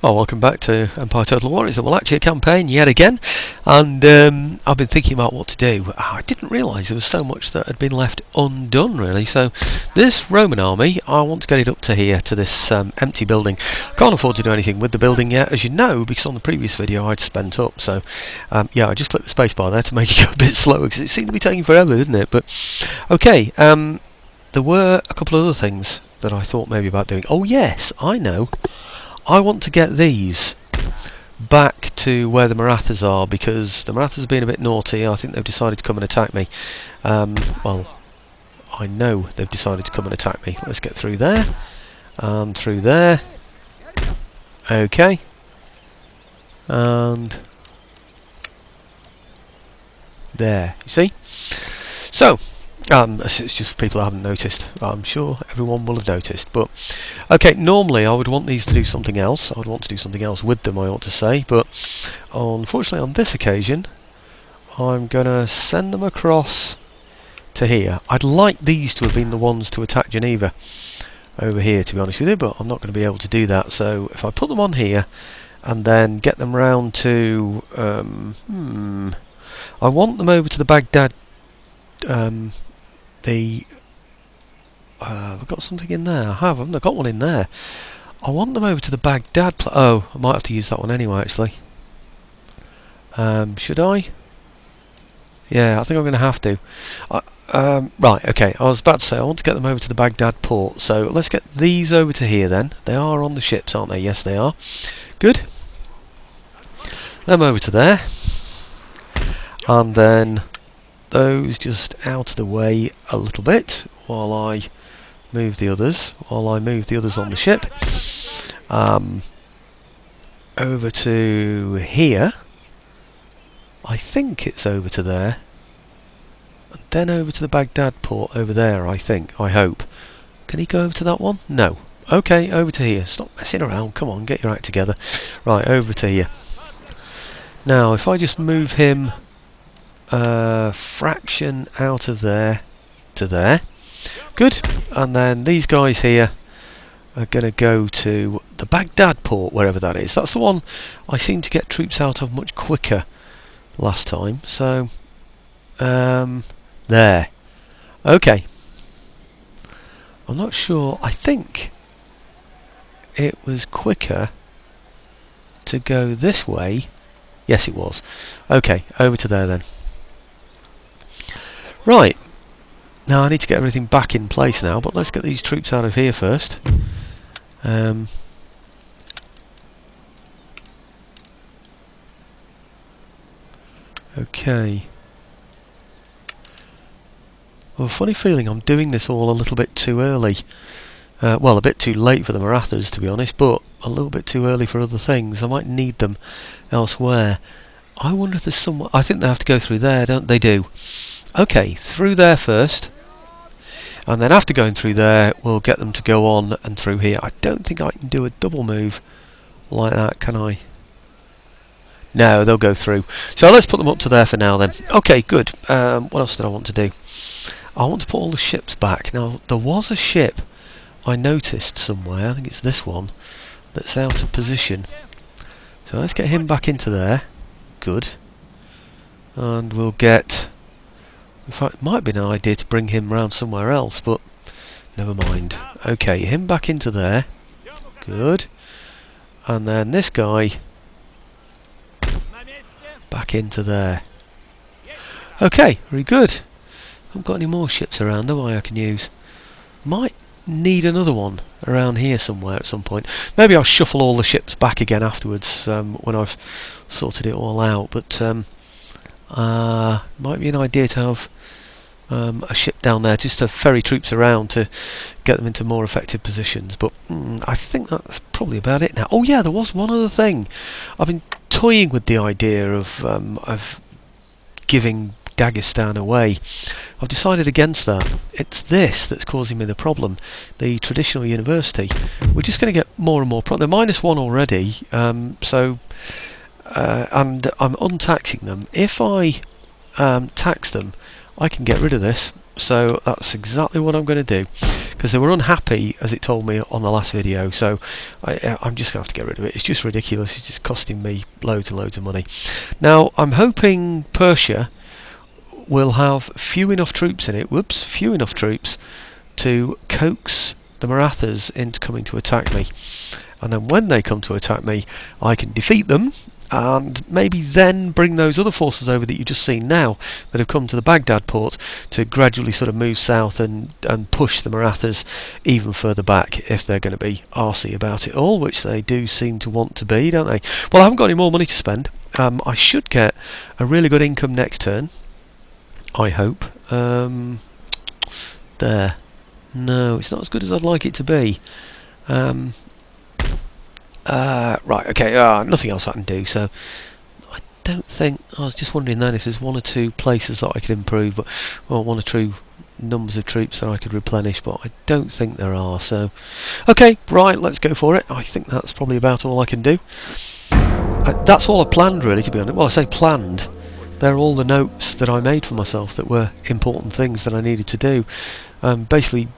Oh, welcome back to Empire Total War. It's the Wallachia campaign yet again, and I've been thinking about what to do. I didn't realise there was so much that had been left undone, really. So this Roman army, I want to get it up to here, to this empty building. Can't afford to do anything with the building yet, as you know, because on the previous video I'd spent up. So yeah, I just clicked the spacebar there to make it go a bit slower, because it seemed to be taking forever, didn't it? But okay, there were a couple of other things that I thought maybe about doing. Oh yes, I know. I want to get these back to where the Marathas are, because the Marathas have been a bit naughty. I think they've decided to come and attack me. Well, I know they've decided to come and attack me. Let's get through there, and through there. Okay. And there, you see? So, it's just for people who haven't noticed. I'm sure everyone will have noticed. But okay, normally I would want these to do something else. I would want to do something else with them, I ought to say. But unfortunately on this occasion I'm going to send them across to here. I'd like these to have been the ones to attack Geneva over here, to be honest with you, but I'm not going to be able to do that. So if I put them on here and then get them round to I want them over to the Baghdad. I've got something in there. I haven't. I've got one in there. I want them over to the Baghdad. Oh, I might have to use that one anyway. Actually, should I? Yeah, I think I'm going to have to. Right. Okay. I was about to say I want to get them over to the Baghdad port. So let's get these over to here then. They are on the ships, aren't they? Yes, they are. Good. Them over to there, and then those just out of the way a little bit while I move the others. On the ship. Over to here. I think it's over to there. And then over to the Baghdad port over there, I think. I hope. Can he go over to that one? No. Okay, over to here. Stop messing around. Come on, get your act together. Right, over to here. Now, if I just move him fraction out of there to there. Good. And then these guys here are going to go to the Baghdad port, wherever that is. That's the one I seem to get troops out of much quicker last time. So there. Okay. I'm not sure. I think it was quicker to go this way. Yes, it was. Okay, over to there then. Right, now I need to get everything back in place now, but let's get these troops out of here first. Okay. Well, a funny feeling I'm doing this all a little bit too early. Well, a bit too late for the Marathas, to be honest, but a little bit too early for other things. I might need them elsewhere. I wonder if there's someone. I think they have to go through there, don't they? Do. Okay, through there first, and then after going through there we'll get them to go on and through here. I don't think I can do a double move like that, can I? No, they'll go through. So let's put them up to there for now then. Okay, good. What else did I want to do? I want to put all the ships back. Now, there was a ship I noticed somewhere, I think it's this one, that's out of position. So let's get him back into there. Good. And we'll get... In fact, it might be an idea to bring him round somewhere else, but never mind. Okay, him back into there. Good. And then this guy back into there. Okay, very good. I haven't got any more ships around, have I can use? Might need another one around here somewhere at some point. Maybe I'll shuffle all the ships back again afterwards when I've sorted it all out, but might be an idea to have a ship down there just to ferry troops around to get them into more effective positions. But I think that's probably about it now. Oh yeah, there was one other thing. I've been toying with the idea of giving Dagestan away. I've decided against that. It's this that's causing me the problem. The traditional university. We're just going to get more and more they're -1 already. So and I'm untaxing them. If I tax them, I can get rid of this. So that's exactly what I'm going to do. because they were unhappy, as it told me on the last video. So I'm just going to have to get rid of it. It's just ridiculous. It's just costing me loads and loads of money. Now I'm hoping Persia will have few enough troops in it. Whoops, few enough troops to coax the Marathas into coming to attack me, and then when they come to attack me, I can defeat them, and maybe then bring those other forces over that you've just seen now that have come to the Baghdad port to gradually sort of move south and push the Marathas even further back if they're going to be arsey about it all, which they do seem to want to be, don't they? Well, I haven't got any more money to spend. I should get a really good income next turn, I hope. There. No, it's not as good as I'd like it to be. Right, okay, nothing else I can do, so I don't think... I was just wondering then if there's one or two places that I could improve, but one or two numbers of troops that I could replenish, but I don't think there are, so... Okay, right, let's go for it. I think that's probably about all I can do. That's all I planned, really, to be honest. Well, I say planned. They're all the notes that I made for myself that were important things that I needed to do. Basically,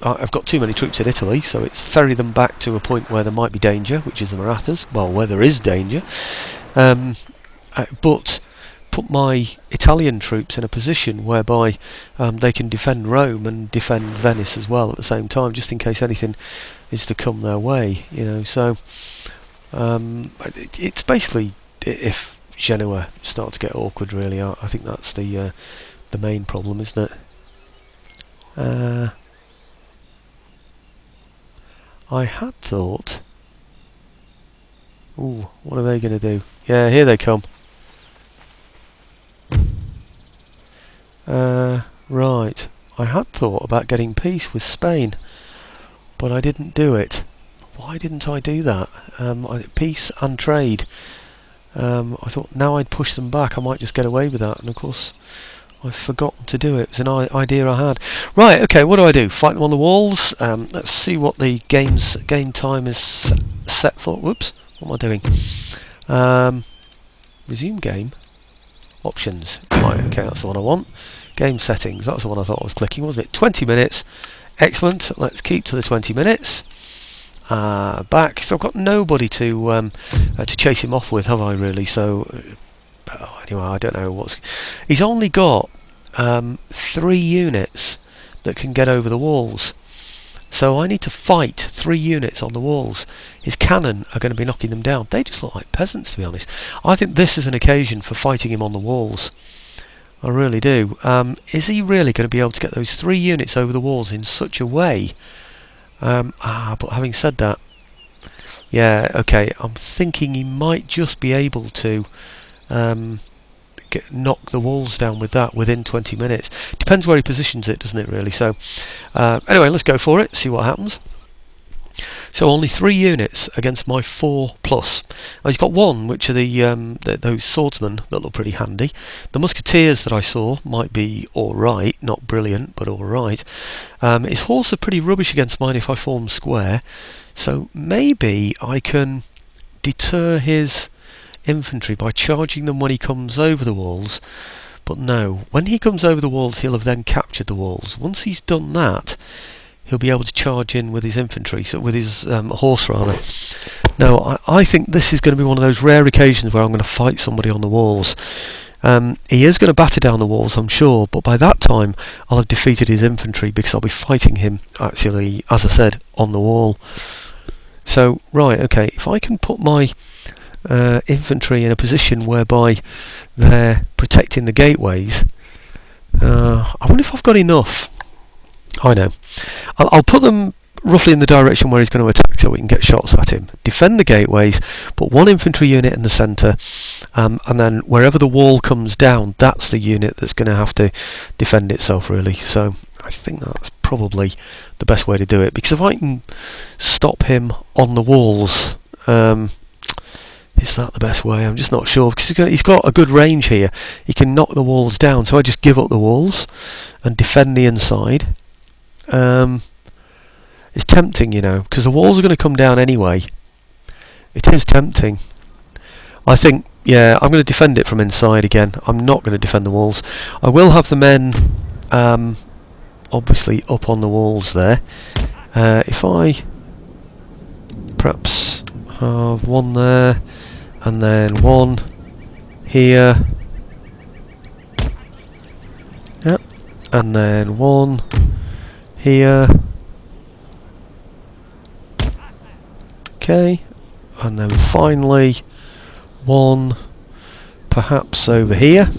I've got too many troops in Italy, so it's ferry them back to a point where there might be danger, which is the Marathas. Well, where there is danger. But put my Italian troops in a position whereby they can defend Rome and defend Venice as well at the same time, just in case anything is to come their way. You know, so it's basically if Genoa start to get awkward, really, I think that's the main problem, isn't it? I had thought... Ooh, what are they going to do? Yeah, here they come. Right. I had thought about getting peace with Spain, but I didn't do it. Why didn't I do that? Peace and trade. I thought now I'd push them back, I might just get away with that, and of course I've forgotten to do it. It was an idea I had. Right, okay, what do? Fight them on the walls. Let's see what the game time is set for. Whoops, what am I doing? Resume game. Options. Right, okay, that's the one I want. Game settings, that's the one I thought I was clicking, wasn't it? 20 minutes. Excellent, let's keep to the 20 minutes. Back, so I've got nobody to chase him off with, have I, really? So... anyway, I don't know what's... He's only got 3 units that can get over the walls. So I need to fight 3 units on the walls. His cannon are going to be knocking them down. They just look like peasants, to be honest. I think this is an occasion for fighting him on the walls. I really do. Is he really going to be able to get those 3 units over the walls in such a way? But having said that... Yeah, okay, I'm thinking he might just be able to... knock the walls down with that within 20 minutes. Depends where he positions it, doesn't it, really? So anyway, let's go for it, see what happens. So only 3 units against my 4+. He's got 1, which are those swordsmen that look pretty handy. The musketeers that I saw might be alright, not brilliant, but alright. His horse are pretty rubbish against mine if I form square, so maybe I can deter his infantry by charging them when he comes over the walls. But no, when he comes over the walls he'll have then captured the walls. Once he's done that, he'll be able to charge in with his infantry, so with his horse rather. Now I think this is going to be one of those rare occasions where I'm going to fight somebody on the walls. He is going to batter down the walls, I'm sure, but by that time I'll have defeated his infantry because I'll be fighting him actually, as I said, on the wall. So right, okay, if I can put my infantry in a position whereby they're protecting the gateways. I wonder if I've got enough. I know. I'll put them roughly in the direction where he's going to attack so we can get shots at him. Defend the gateways, put 1 infantry unit in the centre, and then wherever the wall comes down, that's the unit that's going to have to defend itself, really. So I think that's probably the best way to do it, because if I can stop him on the walls... is that the best way? I'm just not sure, because he's got a good range here. He can knock the walls down, so I just give up the walls and defend the inside. It's tempting, you know, because the walls are going to come down anyway. It is tempting. I think, yeah, I'm going to defend it from inside again. I'm not going to defend the walls. I will have the men on obviously up on the walls there. If I perhaps have one there, and then one here, yep, and then one here, okay, and then finally one perhaps over here.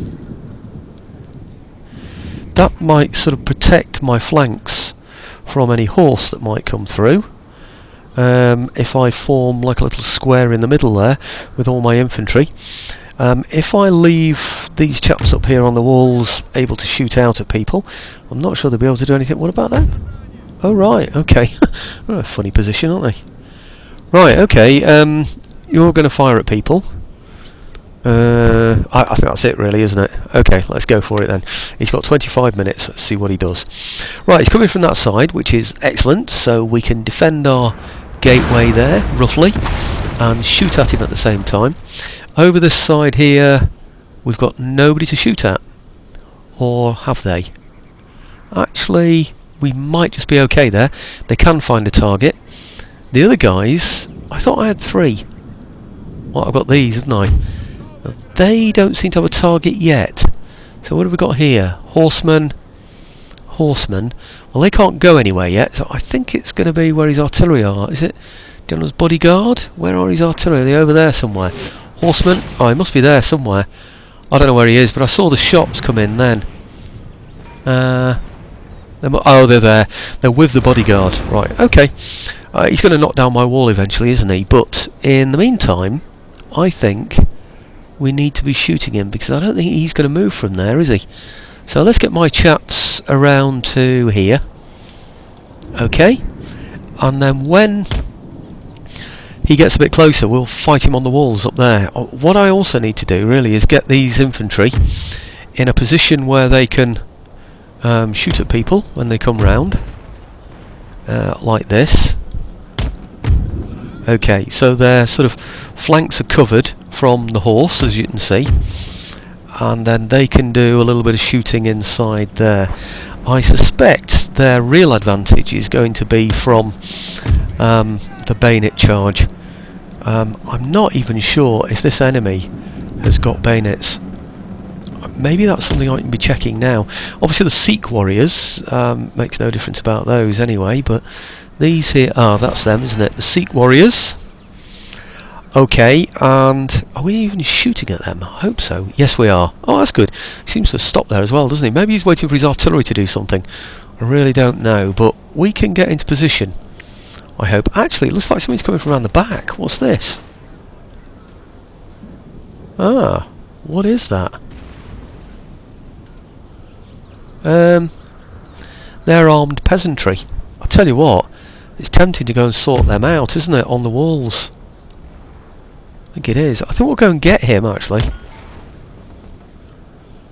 That might sort of protect my flanks from any horse that might come through. If I form like a little square in the middle there with all my infantry. If I leave these chaps up here on the walls able to shoot out at people, I'm not sure they'll be able to do anything. What about them? Oh right, okay. They're a funny position, aren't they? Right, okay, you're going to fire at people. I think that's it really, isn't it? Okay, let's go for it then. He's got 25 minutes, let's see what he does. Right, he's coming from that side, which is excellent, so we can defend our gateway there, roughly, and shoot at him at the same time. Over this side here, we've got nobody to shoot at. Or have they? Actually, we might just be okay there. They can find a target. The other guys, I thought I had 3. Well, I've got these, haven't I? They don't seem to have a target yet. So what have we got here? Horsemen. Horsemen. Well, they can't go anywhere yet, so I think it's going to be where his artillery are. Is it General's bodyguard? Where are his artillery? Are they over there somewhere? Horsemen? Oh, he must be there somewhere. I don't know where he is, but I saw the shots come in then. Oh, they're there. They're with the bodyguard. Right, okay. He's going to knock down my wall eventually, isn't he? But in the meantime, I think we need to be shooting him, because I don't think he's going to move from there, is he? So let's get my chaps around to here. Okay. And then when he gets a bit closer, we'll fight him on the walls up there. What I also need to do, really, is get these infantry in a position where they can shoot at people when they come round. Like this. Okay, so their sort of flanks are covered from the horse, as you can see, and then they can do a little bit of shooting inside there. I suspect their real advantage is going to be from the bayonet charge. I'm not even sure if this enemy has got bayonets. Maybe that's something I can be checking now. Obviously the Sikh warriors, makes no difference about those anyway, but these here, that's them, isn't it? The Sikh warriors. Okay, and are we even shooting at them? I hope so. Yes, we are. Oh, that's good. He seems to have stopped there as well, doesn't he? Maybe he's waiting for his artillery to do something. I really don't know, but we can get into position, I hope. Actually, it looks like something's coming from around the back. What's this? Ah, what is that? They're armed peasantry. I'll tell you what, it's tempting to go and sort them out, isn't it, on the walls? I think it is. I think we'll go and get him, actually.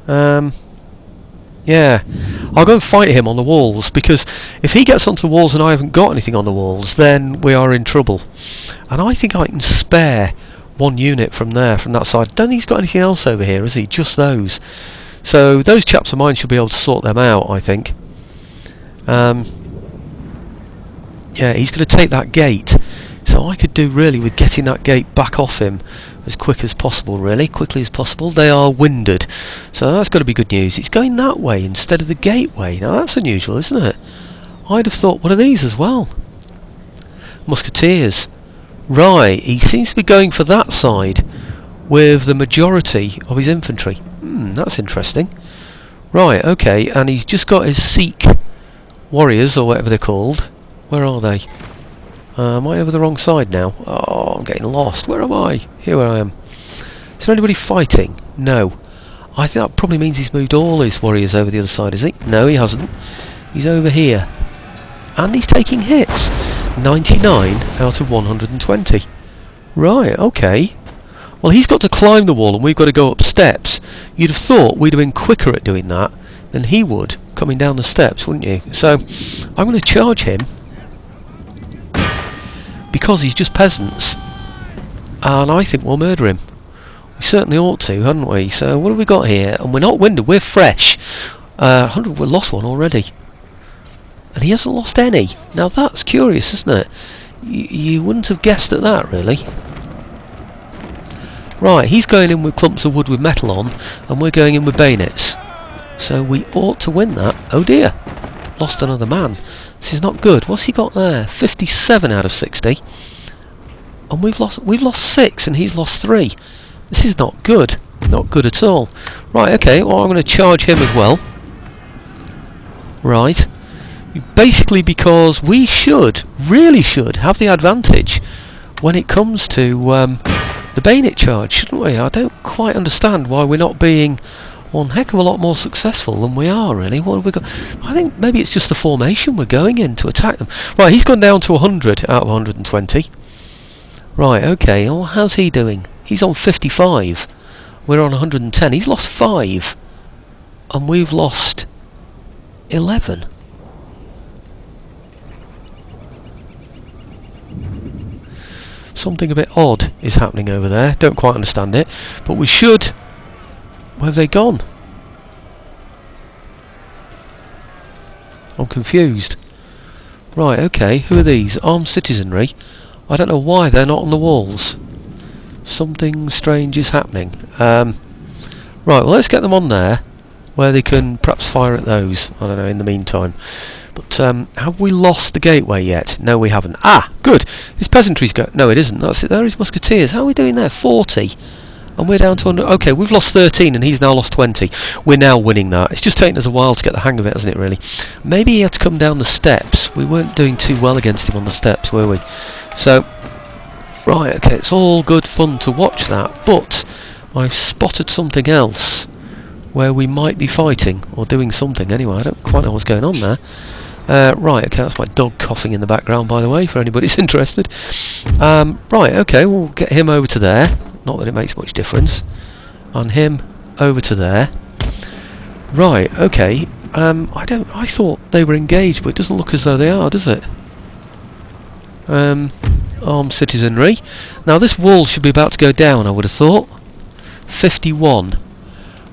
Yeah, I'll go and fight him on the walls, because if he gets onto the walls and I haven't got anything on the walls, then we are in trouble. And I think I can spare one unit from there, from that side. I don't think he's got anything else over here, has he? Just those. So those chaps of mine should be able to sort them out, I think. Yeah, he's going to take that gate. So I could do really with getting that gate back off him as quick as possible, really, quickly as possible. They are winded, so that's got to be good news. It's going that way instead of the gateway. Now that's unusual, isn't it? I'd have thought one of these as well. Musketeers. Right, he seems to be going for that side with the majority of his infantry. That's interesting. Right, okay, and he's just got his Sikh warriors, or whatever they're called. Where are they? Am I over the wrong side now? Oh, I'm getting lost. Where am I? Here I am. Is there anybody fighting? No. I think that probably means he's moved all his warriors over the other side, is he? No, he hasn't. He's over here. And he's taking hits. 99 out of 120. Right, okay. Well, he's got to climb the wall and we've got to go up steps. You'd have thought we'd have been quicker at doing that than he would, coming down the steps, wouldn't you? So, I'm going to charge him, because he's just peasants, and I think we'll murder him. We certainly ought to, hadn't we? So what have we got here? And we're not winded, we're fresh. 100, we lost one already. and he hasn't lost any. Now that's curious, isn't it? You wouldn't have guessed at that, really. Right, he's going in with clumps of wood with metal on, and we're going in with bayonets. So we ought to win that. Oh dear, lost another man. This is not good. What's he got there? 57 out of 60. And we've lost 6 and he's lost 3. This is not good. Not good at all. Right, okay, well I'm going to charge him as well. Right. Basically because we really should have the advantage when it comes to the bayonet charge, shouldn't we? I don't quite understand why we're not being one heck of a lot more successful than we are, really. What have we got? I think maybe it's just the formation we're going in to attack them. Right, he's gone down to 100 out of 120. Right, okay, well, how's he doing? He's on 55. We're on 110. He's lost 5. And we've lost 11. Something a bit odd is happening over there. Don't quite understand it. But we should... Where have they gone? I'm confused. Right, okay. Who are these? Armed citizenry. I don't know why they're not on the walls. Something strange is happening. Right, well, let's get them on there, where they can perhaps fire at those. I don't know, in the meantime. But have we lost the gateway yet? No, we haven't. Ah, good. His peasantry's go. No, it isn't. That's it. There is musketeers. How are we doing there? 40. And we're down to 100. Okay, we've lost 13 and he's now lost 20. We're now winning that. It's just taken us a while to get the hang of it, hasn't it, really? Maybe he had to come down the steps. We weren't doing too well against him on the steps, were we? So, right, okay, it's all good fun to watch that. But I've spotted something else where we might be fighting, or doing something anyway. I don't quite know what's going on there. Right, okay, that's my dog coughing in the background, by the way, for anybody who's interested. Right, okay, we'll get him over to there. Not that it makes much difference. And him over to there. Right, okay. I thought they were engaged, but it doesn't look as though they are, does it? Armed citizenry. Now this wall should be about to go down, I would have thought. 51.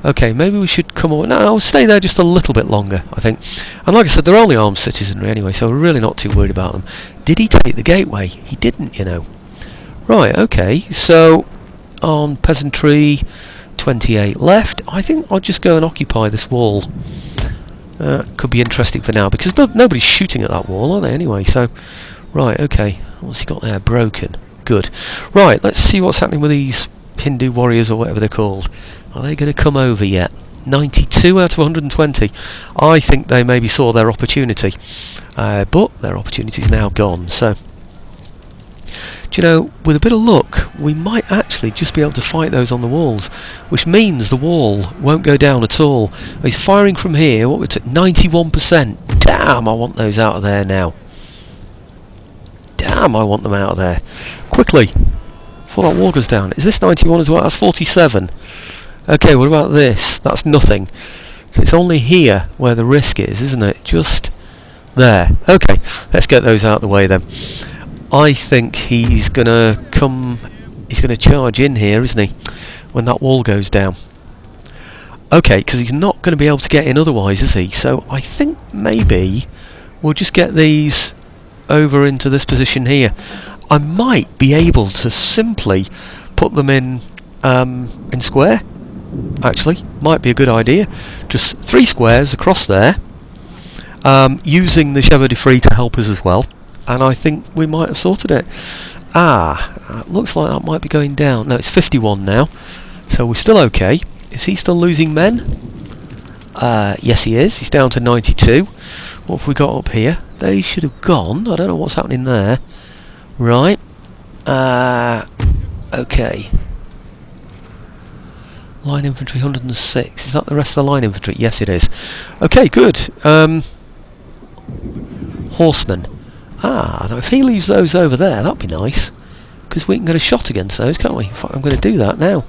Okay, maybe we should come over. No, I'll stay there just a little bit longer, I think. And like I said, they're only armed citizenry anyway, so we're really not too worried about them. Did he take the gateway? He didn't, you know. Right, okay, so on peasantry, 28 left. I think I'll just go and occupy this wall. Could be interesting for now, because nobody's shooting at that wall, are they, anyway? So, right, okay. What's he got there? Broken. Good. Right, let's see what's happening with these Hindu warriors, or whatever they're called. Are they going to come over yet? 92 out of 120. I think they maybe saw their opportunity. But their opportunity's now gone, so... Do you know, with a bit of luck, we might actually just be able to fight those on the walls, which means the wall won't go down at all. He's firing from here, what was it, 91%. Damn, I want those out of there now. Damn, I want them out of there. Quickly, before that wall goes down. Is this 91 as well? That's 47. Okay, what about this? That's nothing. So it's only here where the risk is, isn't it? Just there. Okay, let's get those out of the way then. I think he's gonna charge in here, isn't he, when that wall goes down. Okay, because he's not going to be able to get in otherwise, is he? So I think maybe we'll just get these over into this position here. I might be able to simply put them in square. Actually, might be a good idea. Just 3 squares across there, using the chevaux de frise to help us as well. And I think we might have sorted it. Looks like that might be going down. No, it's 51 now. So we're still okay. Is he still losing men? Yes, he is. He's down to 92. What have we got up here? They should have gone. I don't know what's happening there. Right. Okay. Line infantry 106. Is that the rest of the line infantry? Yes, it is. Okay, good. Horsemen. Now if he leaves those over there, that'd be nice, because we can get a shot against those, can't we? In fact, I'm going to do that now.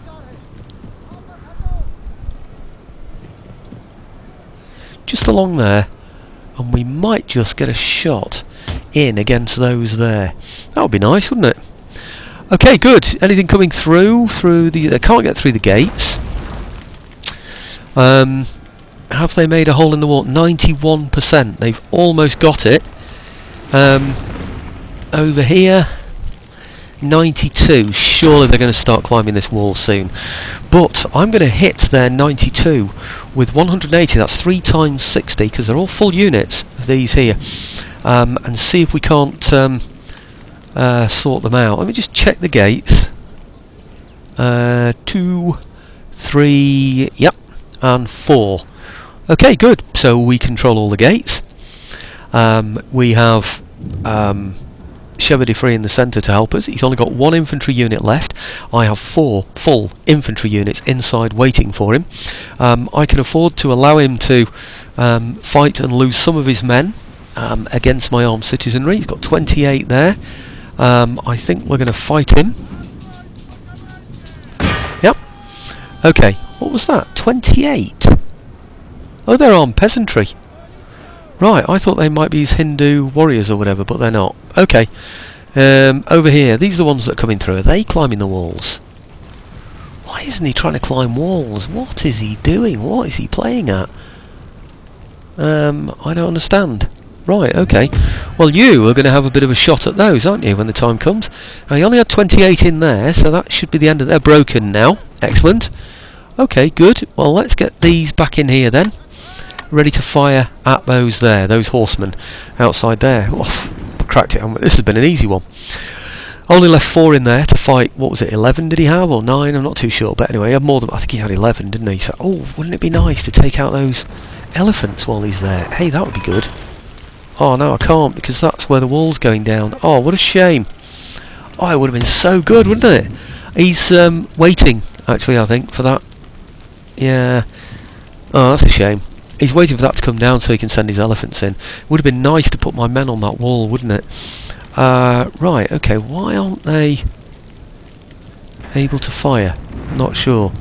Just along there, and we might just get a shot in against those there. That would be nice, wouldn't it? Okay, good. Anything coming through the... They can't get through the gates. have they made a hole in the wall? 91%. They've almost got it. Over here, 92. Surely they're going to start climbing this wall soon. But I'm going to hit their 92 with 180. That's 3 times 60, because they're all full units of these here. And see if we can't sort them out. Let me just check the gates. 2, 3, yep, and 4. Okay, good. So we control all the gates. We have Chevy Free in the centre to help us. He's only got 1 infantry unit left. I have 4 full infantry units inside waiting for him. I can afford to allow him to fight and lose some of his men against my armed citizenry. He's got 28 there. I think we're going to fight him. Yep. Okay, what was that? 28? Oh, they're armed peasantry. Right, I thought they might be his Hindu warriors or whatever, but they're not. Okay. Over here, these are the ones that are coming through. Are they climbing the walls? Why isn't he trying to climb walls? What is he doing? What is he playing at? I don't understand. Right, okay. Well, you are going to have a bit of a shot at those, aren't you, when the time comes? Now, you only had 28 in there, so that should be the end of... They're broken now. Excellent. Okay, good. Well, let's get these back in here then. Ready to fire at those there, those horsemen outside there. Oh, cracked it. This has been an easy one. Only left 4 in there to fight. What was it, 11 did he have, or 9? I'm not too sure, but anyway, he had more than... I think he had 11, didn't he? So, oh, wouldn't it be nice to take out those elephants while he's there? Hey, that would be good. Oh, no, I can't, because that's where the wall's going down. Oh, what a shame. Oh, it would have been so good, wouldn't it? He's waiting, actually, I think, for that. Yeah. Oh, that's a shame. He's waiting for that to come down so he can send his elephants in. It would have been nice to put my men on that wall, wouldn't it? Right, okay, why aren't they able to fire? I'm not sure.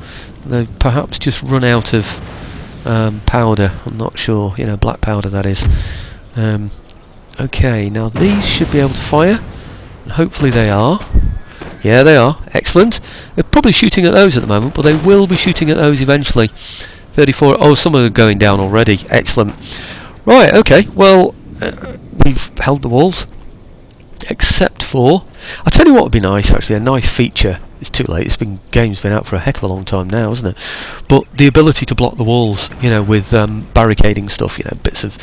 They've perhaps just run out of powder. I'm not sure. You know, black powder, that is. Okay, now these should be able to fire. And hopefully they are. Yeah, they are. Excellent. They're probably shooting at those at the moment, but they will be shooting at those eventually. 34. Oh, some of them are going down already. Excellent. Right, okay. Well, we've held the walls. Except for... I'll tell you what would be nice, actually. A nice feature. It's too late. Game's been out for a heck of a long time now, isn't it? But the ability to block the walls, you know, with barricading stuff, you know, bits of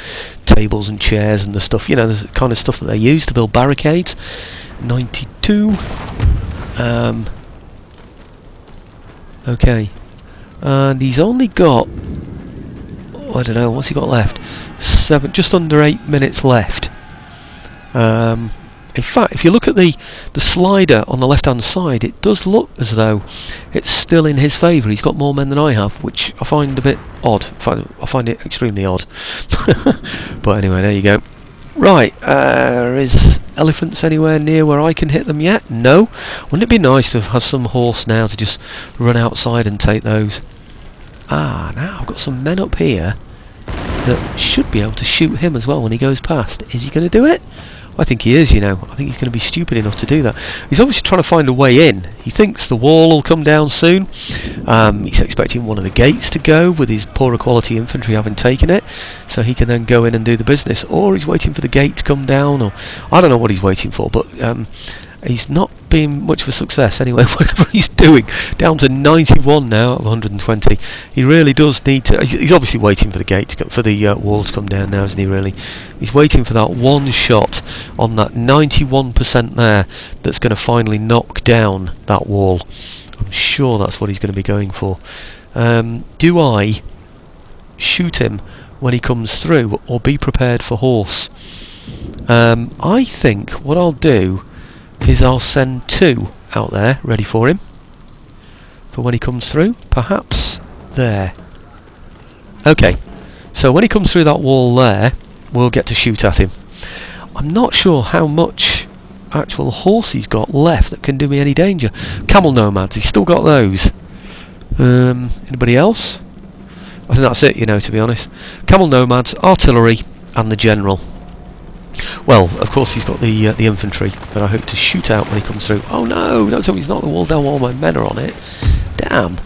tables and chairs and the stuff, you know, the kind of stuff that they use to build barricades. 92. Okay. And he's only got... I don't know, what's he got left? Just under 8 minutes left. In fact, if you look at the slider on the left-hand side, it does look as though it's still in his favour. He's got more men than I have, which I find a bit odd. I find it extremely odd. But anyway, there you go. Right, is elephants anywhere near where I can hit them yet? No. Wouldn't it be nice to have some horse now to just run outside and take those? Ah, now I've got some men up here that should be able to shoot him as well when he goes past. Is he going to do it? I think he is, you know. I think he's going to be stupid enough to do that. He's obviously trying to find a way in. He thinks the wall will come down soon. He's expecting one of the gates to go, with his poorer quality infantry having taken it, so he can then go in and do the business. Or he's waiting for the gate to come down, or I don't know what he's waiting for, but he's not been much of a success anyway, whatever he's doing. Down to 91 now out of 120. He really does need to... He's obviously waiting for the gate to go, for the wall to come down now, isn't he, really? He's waiting for that one shot on that 91% there that's going to finally knock down that wall. I'm sure that's what he's going to be going for. Do I shoot him when he comes through, or be prepared for horse? I think what I'll do is I'll send 2 out there ready for him for when he comes through. Perhaps there. Okay, so when he comes through that wall there, we'll get to shoot at him. I'm not sure how much actual horse he's got left that can do me any danger. Camel nomads, he's still got those. Anybody else? I think that's it, you know, to be honest. Camel nomads, artillery, and the general. Well, of course he's got the infantry that I hope to shoot out when he comes through. Oh no, don't tell me he's knocked the wall down while my men are on it. Damn.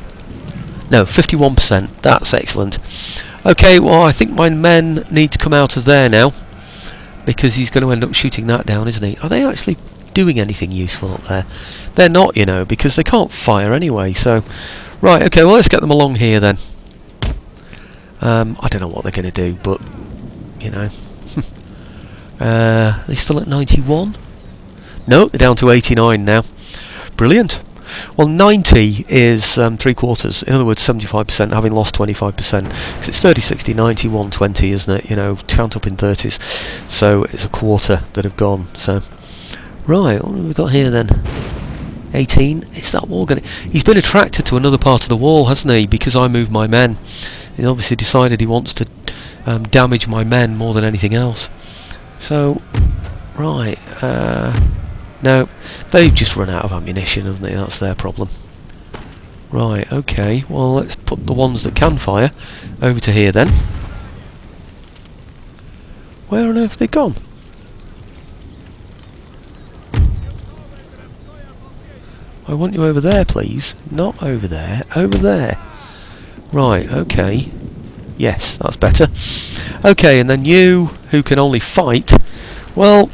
No, 51%, that's excellent. Okay, well, I think my men need to come out of there now, because he's going to end up shooting that down, isn't he? Are they actually doing anything useful up there? They're not, you know, because they can't fire anyway, so... Right, okay, well, let's get them along here then. I don't know what they're going to do, but, you know... They're still at 91? No, they're down to 89 now. Brilliant. Well, 90 is 3/4. In other words, 75%, having lost 25%. Because it's 30, 60, 90, 120, isn't it? You know, count up in 30s. So it's a quarter that have gone. So, right, what have we got here then? 18. Is that wall going to... He's been attracted to another part of the wall, hasn't he? Because I moved my men. He obviously decided he wants to damage my men more than anything else. So, right, no, they've just run out of ammunition, haven't they? That's their problem. Right, okay, well, let's put the ones that can fire over to here then. Where on earth have they gone? I want you over there, please. Not over there, over there. Right, okay. Yes, that's better. Okay, and then you, who can only fight, well,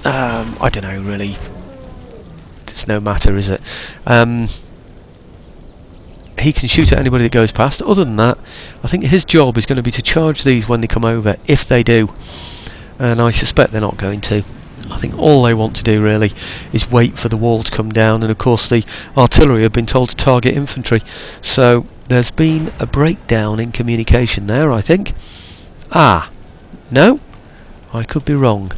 I don't know, really. It's no matter, is it? He can shoot at anybody that goes past. Other than that, I think his job is going to be to charge these when they come over, if they do. And I suspect they're not going to. I think all they want to do, really, is wait for the wall to come down. And, of course, the artillery have been told to target infantry. So there's been a breakdown in communication there, I think. Ah, no, I could be wrong.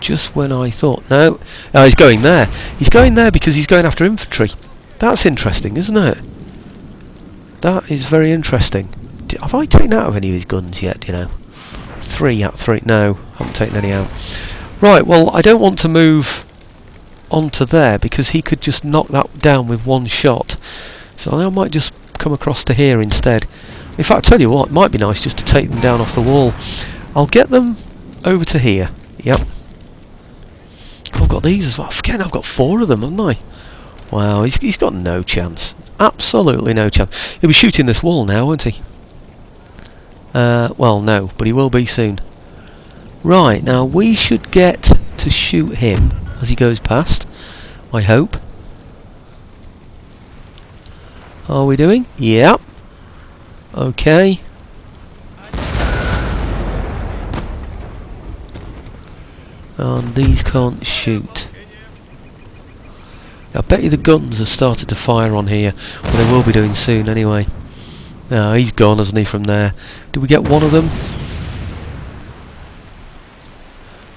Just when I thought, no, he's going there. He's going there because he's going after infantry. That's interesting, isn't it? That is very interesting. Have I taken out of any of his guns yet, you know? 3 out of 3, no, haven't taken any out. Right, well, I don't want to move onto there because he could just knock that down with one shot. So I might just come across to here instead. In fact, I tell you what, it might be nice just to take them down off the wall. I'll get them over to here. Yep. I've got these as well. Forgetting I've got 4 of them, haven't I? Wow, he's got no chance. Absolutely no chance. He'll be shooting this wall now, won't he? Well, no, but he will be soon. Right, now we should get to shoot him as he goes past, I hope. Are we doing? Yep. Okay. And these can't shoot. I bet you the guns have started to fire on here. Well, they will be doing soon anyway. No, he's gone, hasn't he, from there? Did we get one of them?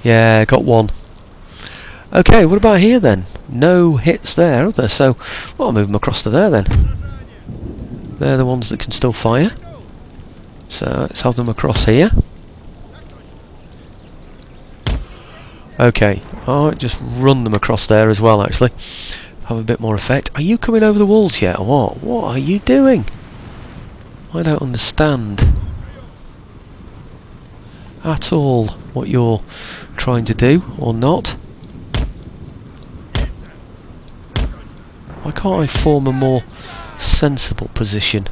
Yeah, got one. Okay, what about here then? No hits there, are there? So, well, I'll move them across to there then. They're the ones that can still fire. So, let's have them across here. Okay, I'll just run them across there as well, actually. Have a bit more effect. Are you coming over the walls yet, or what? What are you doing? I don't understand at all what you're trying to do, or not. Why can't I form a more sensible position?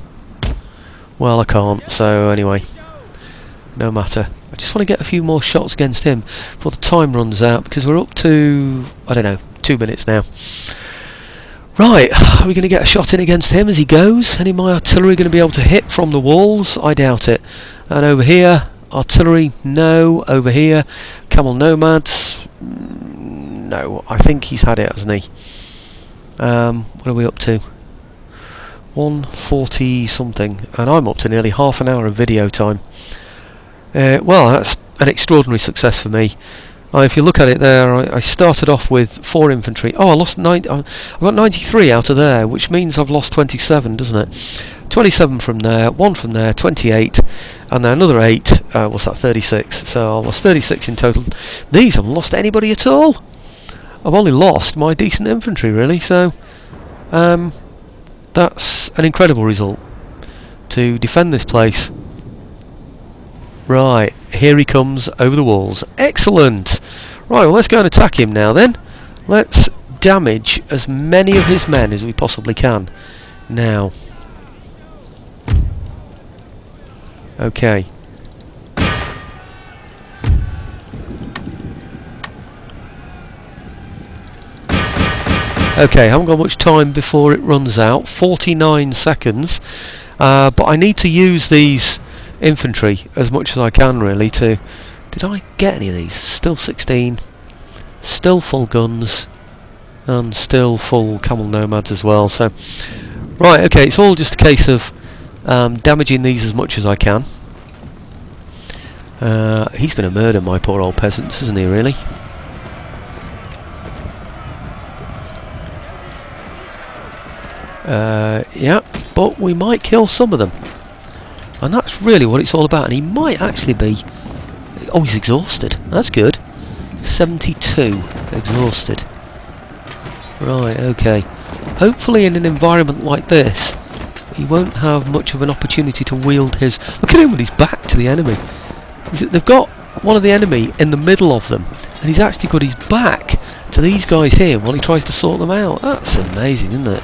Well, I can't, so anyway, no matter. I just want to get a few more shots against him before the time runs out, because we're up to, I don't know, 2 minutes now. Right, are we going to get a shot in against him as he goes? Any of my artillery going to be able to hit from the walls? I doubt it. And over here, artillery, no. Over here, camel nomads, no. I think he's had it, hasn't he? What are we up to? 140 something, and I'm up to nearly half an hour of video time. Well, that's an extraordinary success for me. If you look at it there, I started off with 4 infantry. Oh, I lost 9. I've got 93 out of there, which means I've lost 27, doesn't it? 27 from there, 1 from there, 28, and then another 8. What's that? 36. So I lost 36 in total. These haven't lost anybody at all. I've only lost my decent infantry, really. So that's an incredible result to defend this place. Right, here he comes over the walls. Excellent! Right, well, let's go and attack him now then. Let's damage as many of his men as we possibly can. Now, Okay. Okay, haven't got much time before it runs out. 49 seconds. But I need to use these infantry as much as I can, really, to... Did I get any of these? Still 16. Still full guns. And still full camel nomads as well. So, right, okay, it's all just a case of damaging these as much as I can. He's going to murder my poor old peasants, isn't he, really? Yeah, but we might kill some of them. And that's really what it's all about. And he might actually be... Oh, he's exhausted. That's good. 72 exhausted. Right, okay. Hopefully in an environment like this, he won't have much of an opportunity to wield his... Look at him with his back to the enemy. They've got one of the enemy in the middle of them, and he's actually got his back to these guys here while he tries to sort them out. That's amazing, isn't it?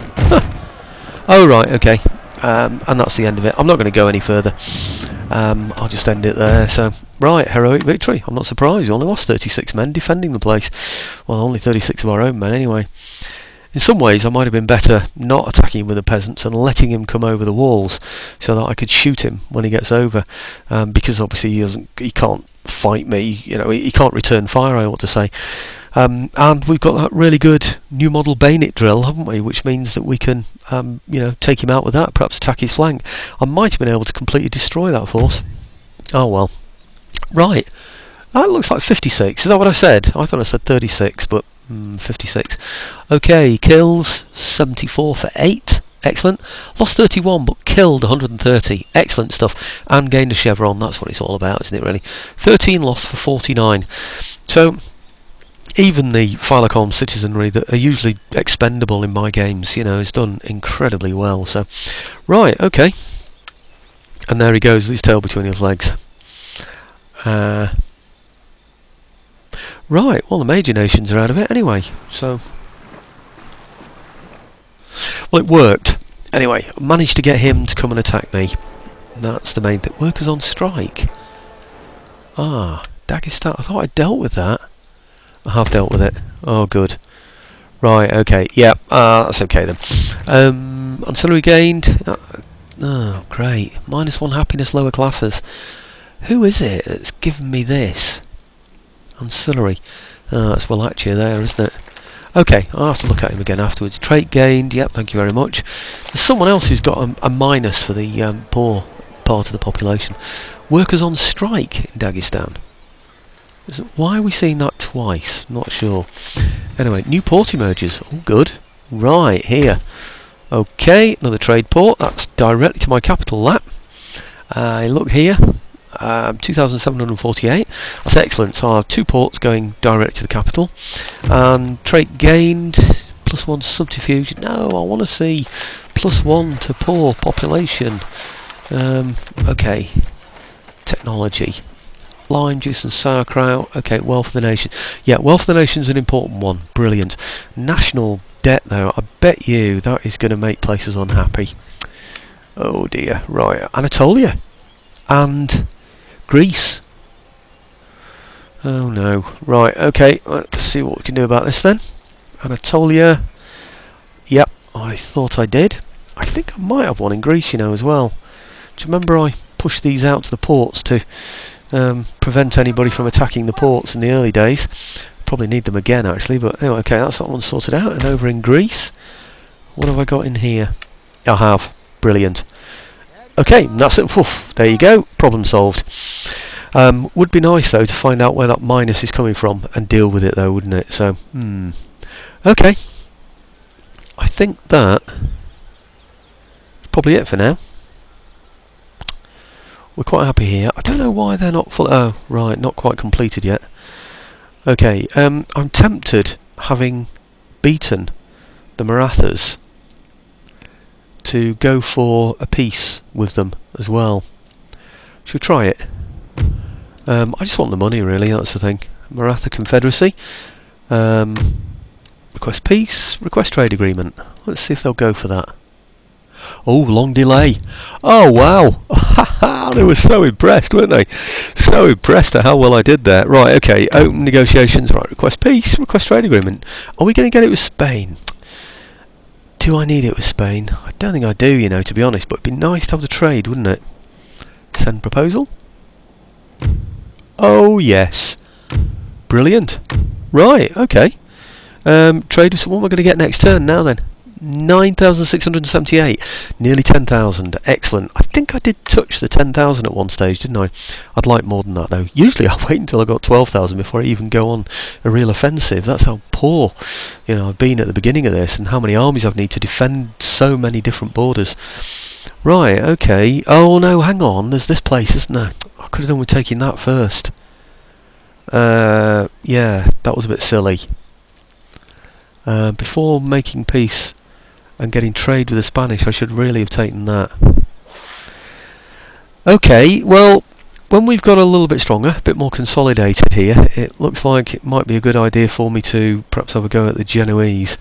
Oh, right, okay. And that's the end of it. I'm not going to go any further. I'll just end it there. So, right, heroic victory. I'm not surprised. We only lost 36 men defending the place. Well, only 36 of our own men anyway. In some ways, I might have been better not attacking him with the peasants and letting him come over the walls so that I could shoot him when he gets over. Because obviously he can't fight me. You know, he can't return fire, I ought to say. And we've got that really good new model bayonet drill, haven't we? Which means that we can, you know, take him out with that, perhaps attack his flank. I might have been able to completely destroy that force. Oh well. Right. That looks like 56. Is that what I said? I thought I said 36, but 56. Okay, kills 74 for 8. Excellent. Lost 31, but killed 130. Excellent stuff. And gained a chevron. That's what it's all about, isn't it, really? 13 lost for 49. So... even the Phylacom citizenry that are usually expendable in my games, you know, has done incredibly well. So, right, okay. And there he goes, with his tail between his legs. Right, well, the major nations are out of it anyway. So, well, it worked. Anyway, I managed to get him to come and attack me. That's the main thing. Workers on strike. Ah, Dagestan. I thought I dealt with that. I have dealt with it. Oh, good. Right, okay. Yeah, that's okay then. Ancillary gained. Oh, great. -1 happiness, lower classes. Who is it that's given me this? Ancillary. It's Wallachia there, isn't it? Okay, I'll have to look at him again afterwards. Trait gained. Yep, thank you very much. There's someone else who's got a minus for the poor part of the population. Workers on strike in Dagestan. Why are we seeing that twice? Not sure. Anyway, new port emerges. Oh, good. Right, here. Okay, another trade port. That's directly to my capital, that. Look here. 2,748. That's excellent. So I'll have 2 ports going direct to the capital. Trait gained. +1 subterfuge. No, I want to see +1 to poor population. Okay. Technology. Lime juice and sauerkraut. Okay, wealth of the nation. Yeah, wealth of the nation is an important one. Brilliant. National debt, though. I bet you that is going to make places unhappy. Oh dear. Right, Anatolia and Greece. Oh no. Right. Okay. Let's see what we can do about this then. Anatolia. Yep. I thought I did. I think I might have one in Greece, you know, as well. Do you remember I pushed these out to the ports to prevent anybody from attacking the ports in the early days? Probably need them again actually, but anyway, okay, that's that one sorted out. And over in Greece, what have I got in here? I have. Brilliant. Okay, that's it. Oof, there you go. Problem solved. Would be nice though to find out where that minus is coming from and deal with it though, wouldn't it? So, okay. I think that is probably it for now. We're quite happy here. I don't know why they're not full. Oh, right, not quite completed yet. Okay, I'm tempted, having beaten the Marathas, to go for a peace with them as well. Should we try it? I just want the money, really, that's the thing. Maratha Confederacy. Request peace, request trade agreement. Let's see if they'll go for that. Oh, long delay. Oh, wow. They were so impressed, weren't they? So impressed at how well I did there. Right, okay, open negotiations. Right, request peace, request trade agreement. Are we going to get it with Spain? Do I need it with Spain? I don't think I do, you know, to be honest, but it'd be nice to have the trade, wouldn't it? Send proposal. Oh, yes. Brilliant. Right, okay. Trade, what am I going to get next turn now then? 9,678. Nearly 10,000. Excellent. I think I did touch the 10,000 at one stage, didn't I? I'd like more than that though. Usually I wait until I got 12,000 before I even go on a real offensive. That's how poor, you know, I've been at the beginning of this, and how many armies I've need to defend so many different borders. Right, okay. Oh no, hang on. There's this place, isn't there? I could have done with taking that first. Yeah, that was a bit silly. Before making peace and getting trade with the Spanish, I should really have taken that. Okay, well, when we've got a little bit stronger, a bit more consolidated here, it looks like it might be a good idea for me to perhaps have a go at the Genoese.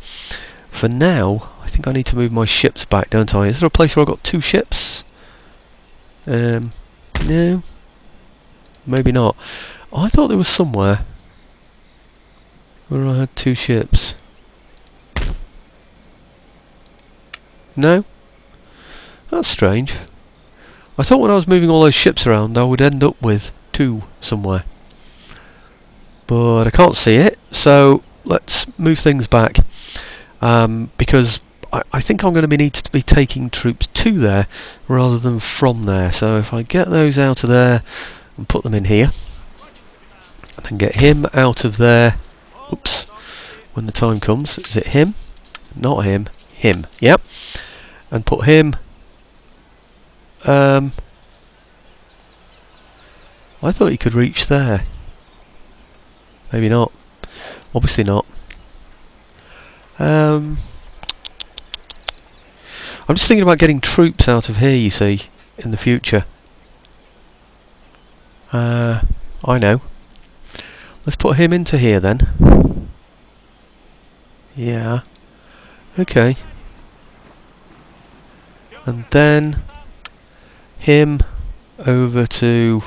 For now, I think I need to move my ships back, don't I? Is there a place where I've got 2 ships? No, maybe not. I thought there was somewhere where I had 2 ships. No? That's strange. I thought when I was moving all those ships around I would end up with 2 somewhere. But I can't see it, so let's move things back. Because I think I'm going to need to be taking troops to there rather than from there. So if I get those out of there and put them in here, and then get him out of there. Oops. When the time comes, is it him? Not him. Him. Yep. And put him. I thought he could reach there. Maybe not. Obviously not. I'm just thinking about getting troops out of here, you see, in the future. I know. Let's put him into here then. Yeah. Okay. And then him over to...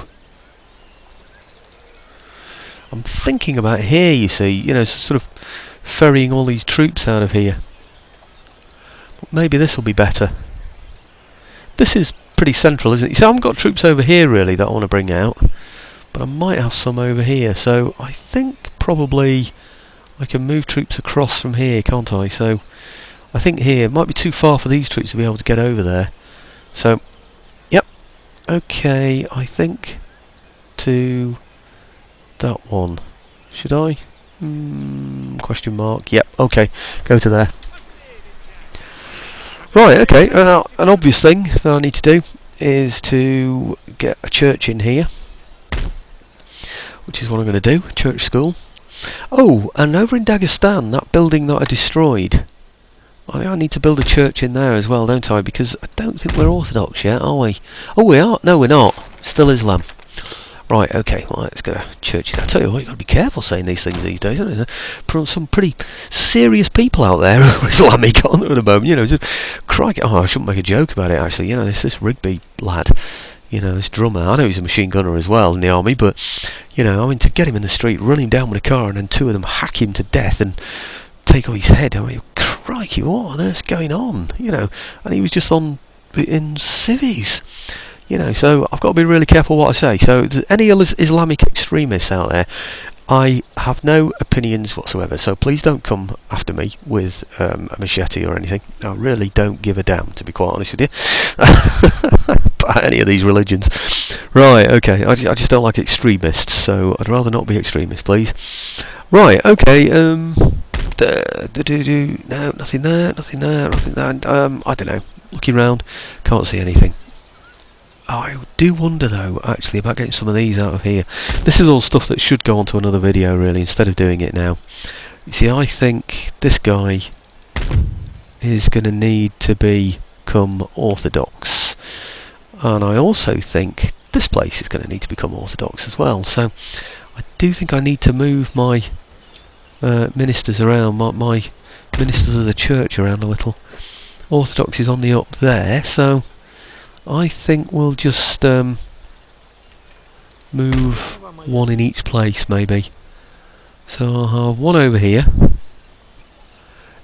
I'm thinking about here, you see, you know, sort of ferrying all these troops out of here. But maybe this will be better. This is pretty central, isn't it? So I haven't got troops over here really that I want to bring out, but I might have some over here. So I think probably I can move troops across from here, can't I? So I think here it might be too far for these troops to be able to get over there. So, yep. Okay, I think to that one. Should I? Question mark. Yep, okay. Go to there. Right, okay. An obvious thing that I need to do is to get a church in here, which is what I'm going to do. Church school. Oh, and over in Dagestan, that building that I destroyed, I need to build a church in there as well, don't I? Because I don't think we're Orthodox yet, are we? Oh, we are? No, we're not. Still Islam. Right, okay, well, let's get a church in. I tell you what, you've got to be careful saying these things these days, isn't there? Some pretty serious people out there who are Islamic, aren't there, at the moment? You know, just, crikey, I shouldn't make a joke about it, actually. You know, this Rigby lad, you know, this drummer, I know he's a machine gunner as well in the army, but, you know, I mean, to get him in the street, run him down with a car, and then 2 of them hack him to death and take off his head. I mean, crikey, what on earth's going on? You know, and he was just in civvies. You know, so I've got to be really careful what I say. So, any Islamic extremists out there, I have no opinions whatsoever. So please don't come after me with a machete or anything. I really don't give a damn, to be quite honest with you, about any of these religions. Right, okay. I just don't like extremists, so I'd rather not be extremist, please. Right, okay. No, nothing there, nothing there, nothing there. I don't know. Looking round, can't see anything. I do wonder though, actually, about getting some of these out of here. This is all stuff that should go onto another video really, instead of doing it now. You see, I think this guy is going to need to become Orthodox. And I also think this place is going to need to become Orthodox as well. So I do think I need to move my ministers around, my ministers of the church around a little. Orthodox is on the up there, so I think we'll just move one in each place maybe. So I'll have one over here,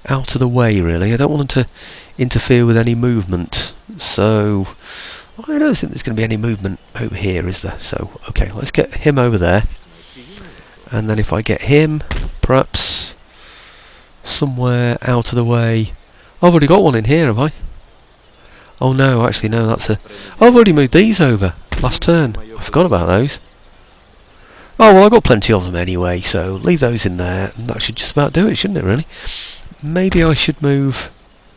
out of the way really. I don't want them to interfere with any movement, so I don't think there's going to be any movement over here, is there? So okay, let's get him over there, and then if I get him perhaps somewhere out of the way. I've already got one in here, have I? Oh no, actually no, that's a... Oh, I've already moved these over last turn. I forgot about those. Oh well, I've got plenty of them anyway, so leave those in there, and that should just about do it, shouldn't it really? Maybe I should move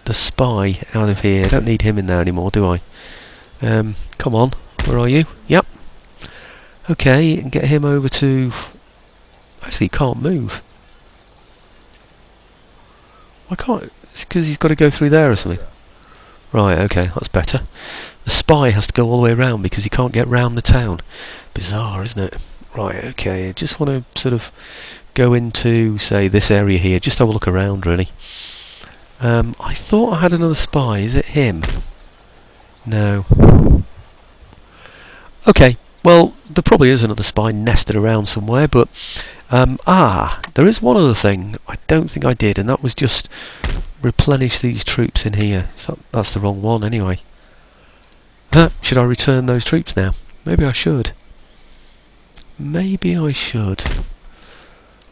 the spy out of here. I don't need him in there anymore, do I? Come on, where are you? Yep. Okay, and get him over to... Actually, he can't move. Why can't... It's because he's got to go through there or something. Right, okay, that's better. The spy has to go all the way around because he can't get round the town. Bizarre, isn't it? Right, okay, I just want to sort of go into, say, this area here, just have a look around, really. I thought I had another spy. Is it him? No. Okay, well, there probably is another spy nested around somewhere, but... there is one other thing I don't think I did, and that was just replenish these troops in here. So that's the wrong one anyway. Should I return those troops now? Maybe I should. Maybe I should.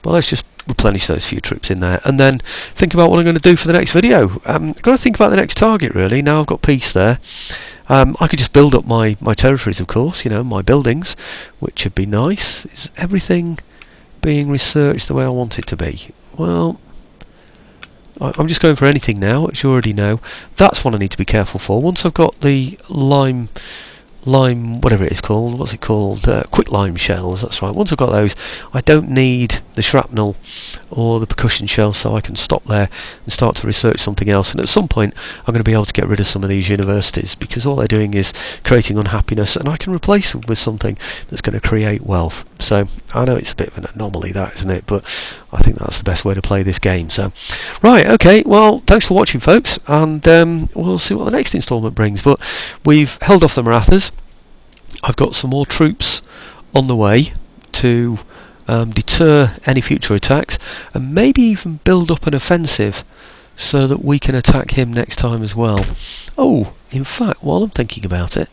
Well, let's just replenish those few troops in there, and then think about what I'm going to do for the next video. I've got to think about the next target really. Now I've got peace there. I could just build up my territories, of course, you know, my buildings, which would be nice. Is everything being researched the way I want it to be? Well, I'm just going for anything now, as you already know. That's what I need to be careful for. Once I've got the lime, whatever it is called, what's it called? Quick lime shells, that's right. Once I've got those, I don't need the shrapnel or the percussion shells, so I can stop there and start to research something else. And at some point, I'm going to be able to get rid of some of these universities, because all they're doing is creating unhappiness, and I can replace them with something that's going to create wealth. So I know it's a bit of an anomaly, that, isn't it? But I think that's the best way to play this game. So, right, okay, well, thanks for watching, folks, and we'll see what the next instalment brings. But we've held off the Marathas. I've got some more troops on the way to deter any future attacks, and maybe even build up an offensive so that we can attack him next time as well. Oh, in fact, while I'm thinking about it,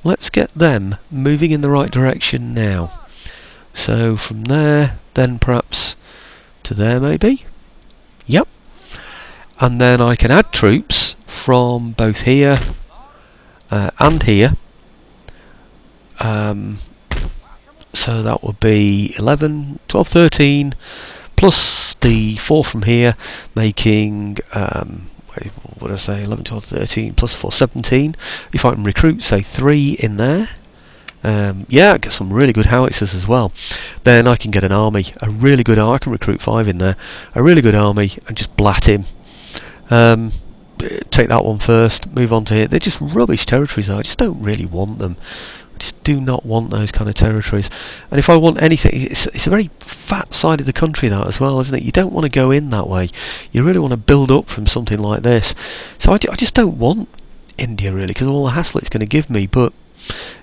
let's get them moving in the right direction now. So from there, then perhaps to there maybe? Yep. And then I can add troops from both here and here. So that would be 11, 12, 13, plus the 4 from here, making, what did I say, 11, 12, 13, plus 4, 17. If I can recruit, say, 3 in there, yeah, get some really good howitzers as well. Then I can get an army, a really good army. I can recruit 5 in there, a really good army, and just blat him. Take that one first, move on to here. They're just rubbish territories, I just don't really want them. Just do not want those kind of territories. And if I want anything, it's a very fat side of the country, that, as well, isn't it? You don't want to go in that way. You really want to build up from something like this. So I just don't want India really, because of all the hassle it's going to give me. But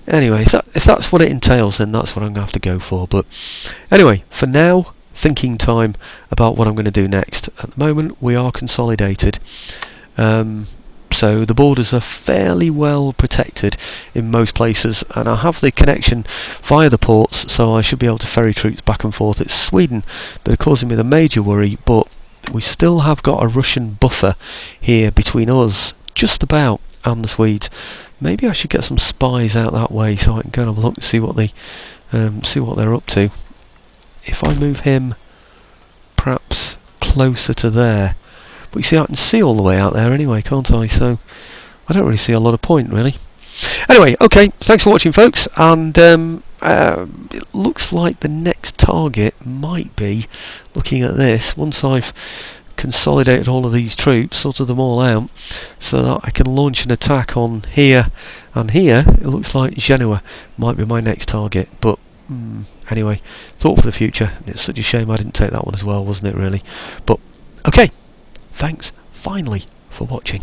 anyway, if that's what it entails, then that's what I'm going to have to go for. But anyway, for now, thinking time about what I'm going to do next. At the moment, we are consolidated. So the borders are fairly well protected in most places, and I have the connection via the ports, so I should be able to ferry troops back and forth. It's Sweden that are causing me the major worry, but we still have got a Russian buffer here between us, just about, and the Swedes. Maybe I should get some spies out that way so I can go and have a look and see what they're up to. If I move him perhaps closer to there. But you see, I can see all the way out there anyway, can't I? So I don't really see a lot of point, really. Anyway, okay, thanks for watching, folks, and it looks like the next target might be, looking at this, once I've consolidated all of these troops, sorted them all out, so that I can launch an attack on here and here. It looks like Genoa might be my next target, but anyway, thought for the future. It's such a shame I didn't take that one as well, wasn't it, really? But okay. Thanks, finally, for watching.